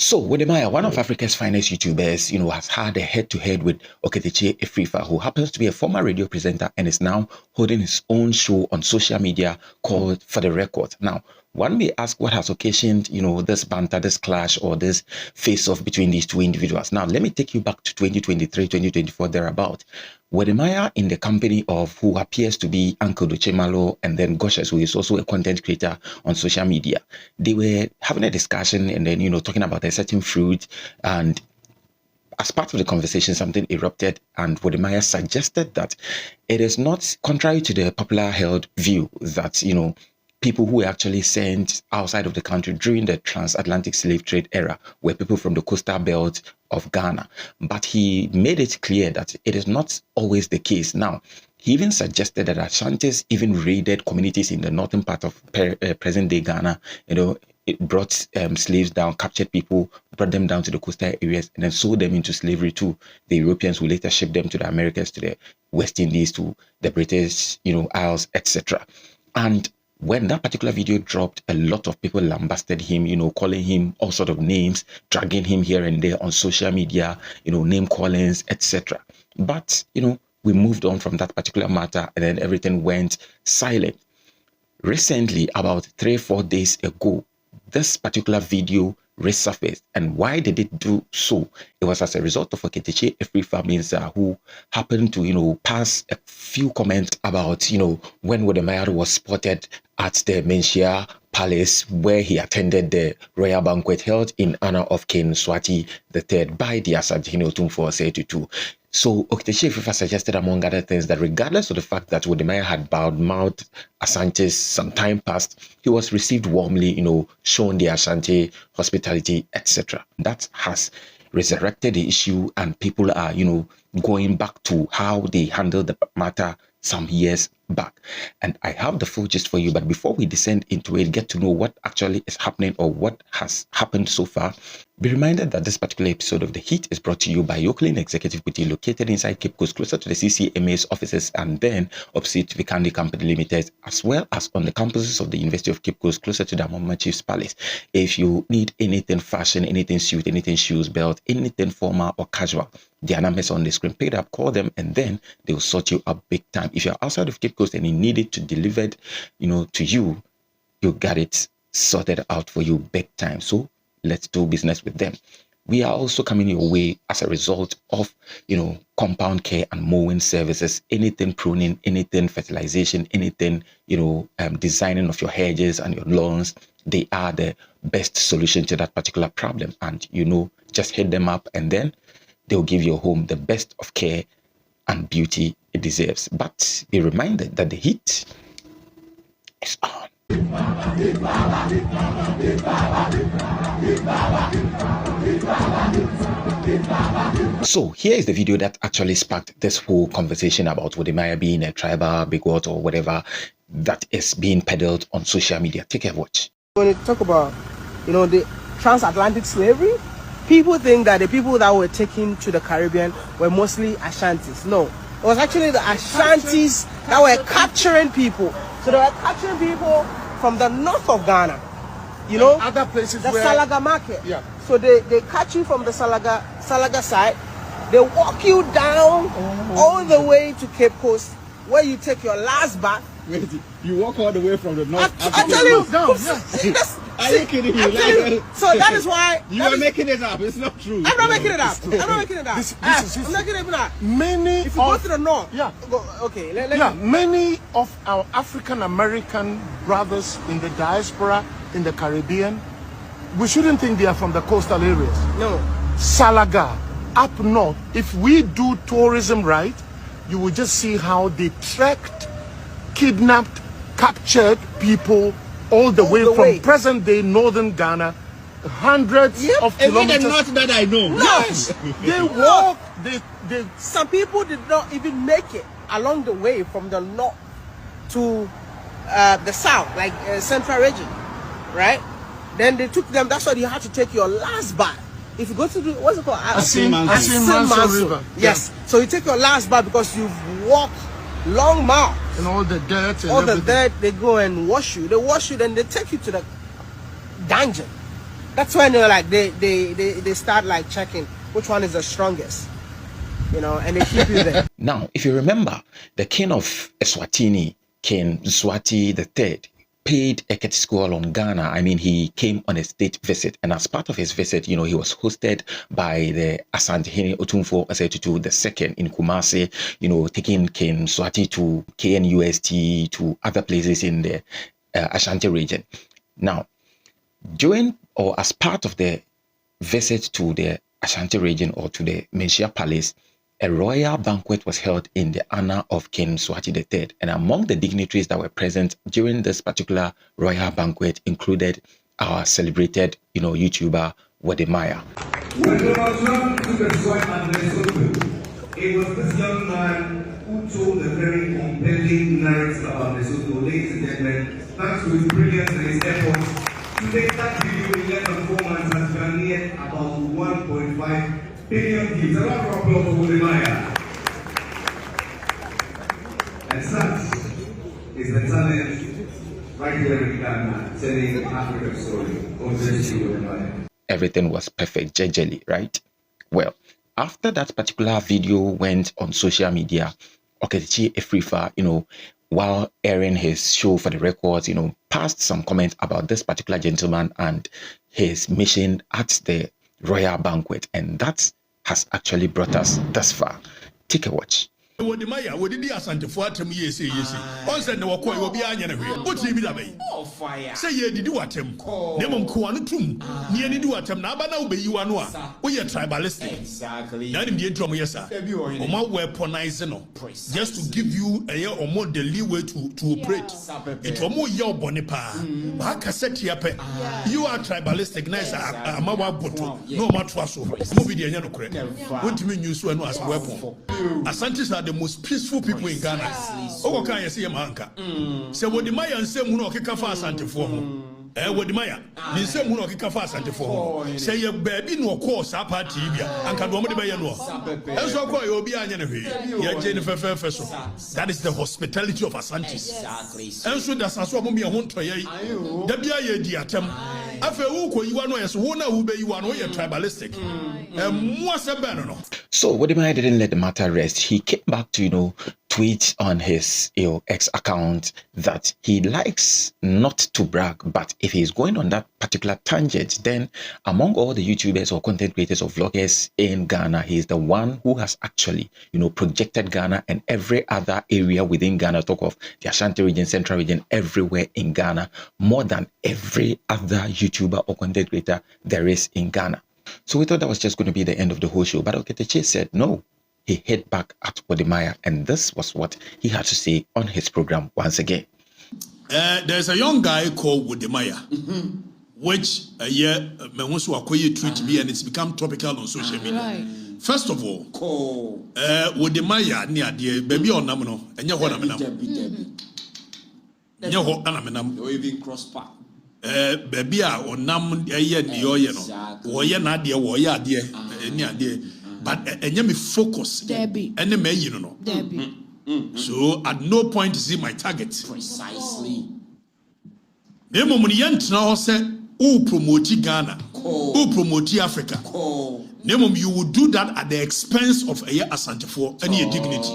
So, Wode Maya, one of Africa's finest YouTubers, has had a head-to-head with Okatakyie Afrifa, who happens to be a former radio presenter and is now holding his own show on social media called For the Record. Now, one may ask what has occasioned, this banter, this clash, or this face-off between these two individuals. Now, let me take you back to 2023, 2024, thereabout. Wode Maya, in the company of who appears to be Uncle Dochemalo, and then Goshes, who is also a content creator on social media, they were having a discussion and then, talking about a certain fruit. And as part of the conversation, something erupted, and Wode Maya suggested that it is not contrary to the popular held view that, people who were actually sent outside of the country during the transatlantic slave trade era were people from the coastal belt of Ghana. But he made it clear that it is not always the case. Now, he even suggested that Ashantes even raided communities in the northern part of present-day Ghana. It brought slaves down, captured people, brought them down to the coastal areas, and then sold them into slavery to the Europeans, who later shipped them to the Americas, to the West Indies, to the British, Isles, etc. And when that particular video dropped, a lot of people lambasted him, calling him all sort of names, dragging him here and there on social media, name callings, etc. But, we moved on from that particular matter, and then everything went silent. Recently, about 3-4 days ago, this particular video resurfaced. And why did it do so? It was as a result of Okatakyie Afrifa Mensah, who happened to, pass a few comments about, when Wode Maya was spotted at the Menchia Palace, where he attended the royal banquet held in honor of King Swati III by the Asante Otumfuo 32. So Okatakyie Afrifa suggested, among other things, that regardless of the fact that Wode Maya had bad-mouthed Asantes some time past, he was received warmly, shown the Asante hospitality, etc. That has resurrected the issue, and people are, going back to how they handled the matter some years back. And I have the full gist for you, but before we descend into it, get to know what actually is happening or what has happened so far, be reminded that this particular episode of The Heat is brought to you by Yoklin Executive Boutique, located inside Cape Coast, closer to the CCMA's offices, and then opposite Vikandi Company Limited, as well as on the campuses of the University of Cape Coast, closer to the Amama Chief's Palace. If you need anything fashion, anything suit, anything shoes, belt, anything formal or casual, their numbers on the screen. Pick it up, call them, and then they will sort you out big time. If you're outside of Cape Coast and you need it to deliver it, to you, you got it sorted out for you big time. So let's do business with them. We are also coming your way as a result of, compound care and mowing services, anything pruning, anything fertilization, anything, designing of your hedges and your lawns. They are the best solution to that particular problem. And, just hit them up, and then they'll give your home the best of care and beauty it deserves. But be reminded that the heat is on. So here is the video that actually sparked this whole conversation about Wode Maya being a tribal bigot or whatever that is being peddled on social media. Take a watch. When you talk about, the transatlantic slavery, people think that the people that were taken to the Caribbean were mostly Ashantes. No, it was actually the Ashantes that were capturing people. So they were capturing people from the north of Ghana, and other places, the Salaga market. Yeah. So they catch you from the Salaga side. They walk you down all the way to Cape Coast, where you take your last bath. Wait, you walk all the way from the north. I tell you, are you kidding me? So that is why you are making it up. It's not true. I'm not making it up. I'm not making it up. I'm not making it up. Many if you go to the north, many of our African American brothers in the diaspora in the Caribbean, we shouldn't think they are from the coastal areas. No. Salaga, up north. If we do tourism right, you will just see how they trekked, kidnapped, captured people all the way from present-day northern Ghana, hundreds of kilometers. Even the north that I know. Yes, they walk. They. Some people did not even make it along the way from the north to the south, like central region, right? Then they took them. That's why you had to take your last bath. If you go to the, what's it called? Asante River. Yes. So you take your last bath because you've walked long mile. And all the dirt and all everything. The dirt, they go and wash you. They wash you, then they take you to the dungeon. that's when they're like they start like checking which one is the strongest, you know, and they keep you there. Now, if you remember, the king of Eswatini, King Mswati III, paid a courtesy call on Ghana. I mean, he came on a state visit, and as part of his visit, you know, he was hosted by the Asante Otumfuo Assetutu II in Kumasi, you know, taking King Mswati to KNUST, to other places in the Ashanti region. Now, during or as part of the visit to the Ashanti region or to the Mensah Palace, a royal banquet was held in the honor of King Mswati III. And among the dignitaries that were present during this particular royal banquet included our celebrated, you know, YouTuber Wode Maya. When Donald Trump took a swipe at Lesotho, it was this young man who told a very compelling narrative about Lesotho. Ladies and gentlemen, thanks to his brilliance and his efforts, today that video in less than 4 months has garnered about 1.5 billion views. A round of applause for Wode Maya. And such is the talent right here in Ghana, telling Africa's story. God bless you, Wode Maya. Everything was perfect, jejely, right? Well, after that particular video went on social media, Okatakyie Afrifa, you know, while airing his show for the records, you know, passed some comments about this particular gentleman and his mission at the royal banquet, and that has actually brought us thus far. Take a watch. Wode Maya, wode di Asante fo atem yesi. On said no ko obi anya na hwe. What you be that way? Oh fire. Say ye didi watem. Nemom ko anu tum. Ne ani di watem na aba na obeyi wa no a. Wo ye tribalistic. Exactly. Na nim die ntrom yesa. O ma weaponize no. Just to give you a year or more the leeway to operate. It omo ye obone pa. Ba cassette ya pe. You are tribalistic nice ama wa boto. No ma to aso. Mo bi de anya no kore. Wontimi nyu so anu as weapon. Asante are the most peaceful people in Ghana. Oko kan yesi yamanka. Se Wode Maya nsem hu na okeka fa Asante fo ho. Wode Maya, ni nsem hu na okeka fa Asante fo ho. Se ye baabi no ko sa party bia, anka do mo de baye no. Enso ko ye obi anya na hwe. Ye je ni fefe so. That is the hospitality of Asantes. Enso da saso mo me ho ntoye. Da bia ye di atem. Afa wu ko yiwa no yeso wo na wu be yiwa no ye tribalistic. Mo se be no. So Wode Maya didn't let the matter rest. He came back to, you know, tweet on his X account that he likes not to brag, but if he's going on that particular tangent, then among all the YouTubers or content creators or vloggers in Ghana, he's the one who has actually, you know, projected Ghana and every other area within Ghana, talk of the Ashanti region, Central region, everywhere in Ghana, more than every other YouTuber or content creator there is in Ghana. So we thought that was just going to be the end of the whole show, but Okatakyie said no. He hit back at Wode Maya, and this was what he had to say on his program once again. There's a young guy called Wode Maya, which tweet me, and it's become topical on social media. Right. First of all, Wode Maya ni adie baby on namno, enye ho namenam. Enye ho anamenam. Or even cross path. Baby a onam eye ni oye no. Wo ye na adie, wo ye adie, ni adie. But and me focus and me you know. So at no point is he my target. Precisely. Nemo muniyant na say who promote Ghana, who promote Africa. Nemo you will do that at the expense of a Asante for any dignity.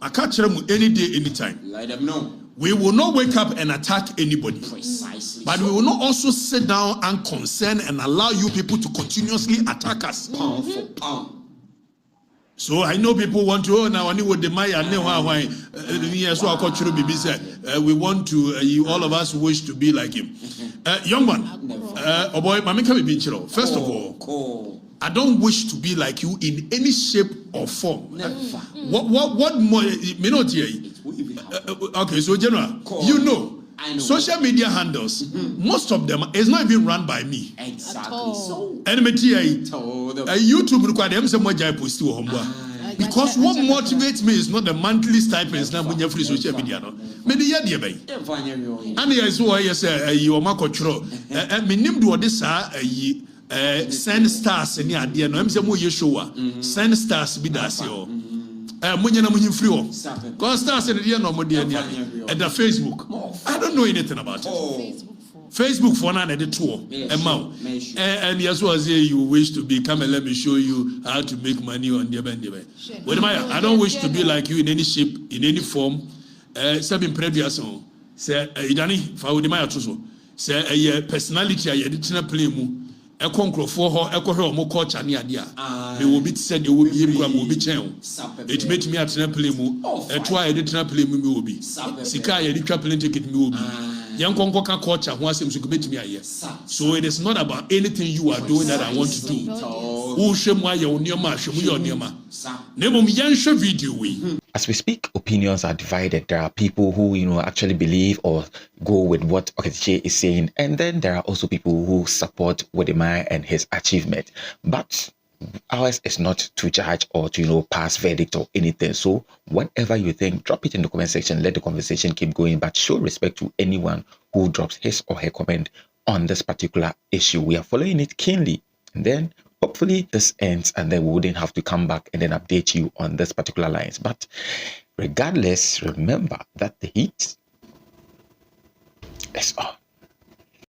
I can't tell them any day, anytime. Let them know. We will not wake up and attack anybody. Precisely. But we will not also sit down and concern and allow you people to continuously attack us. Pound for pound. So I know people want to now I need Wode Maya so I got BBC we want to all of us wish to be like him. Young man, oh boy, first of all, I don't wish to be like you in any shape or form. What more okay, so general, you know, social media handles, most of them is not even run by me. Exactly. So YouTube require them some more post to because what motivates me is not the monthly stipends now when you're free social media. No, me the year bay. And yes, why you say you are my control. Me name do this send stars in the idea. No, I'm saying more Yeshua. Send stars be that yo. Munya na munyi free o. Cause stars in the no more at the Facebook. I don't know anything about it. Facebook for an edit tour. And yes, was here you wish to become and let me show you how to make money on the event. Wode Maya, I don't wish to be like you in any shape, in any form. Seven previous on. Say, Idani, for Wode Maya to say a personality I didn't play mu. A conqueror for her, a corner more culture near dia. They will be said, you will be able to be channel. It made me at Napolimu, a try did Napolimu will be. Sikai, did traveling ticket will be. Young Conquer culture wants him to commit me a year. So it is not about anything you are doing that I want to do. Who shame why you're near my video. As we speak, opinions are divided. There are people who, actually believe or go with what Okatakyie is saying. And then there are also people who support Wode Maya and his achievement. But ours is not to judge or to, pass verdict or anything. So whatever you think, drop it in the comment section. Let the conversation keep going. But show respect to anyone who drops his or her comment on this particular issue. We are following it keenly. And then hopefully this ends and then we wouldn't have to come back and then update you on this particular lines. But regardless, remember that the heat is on.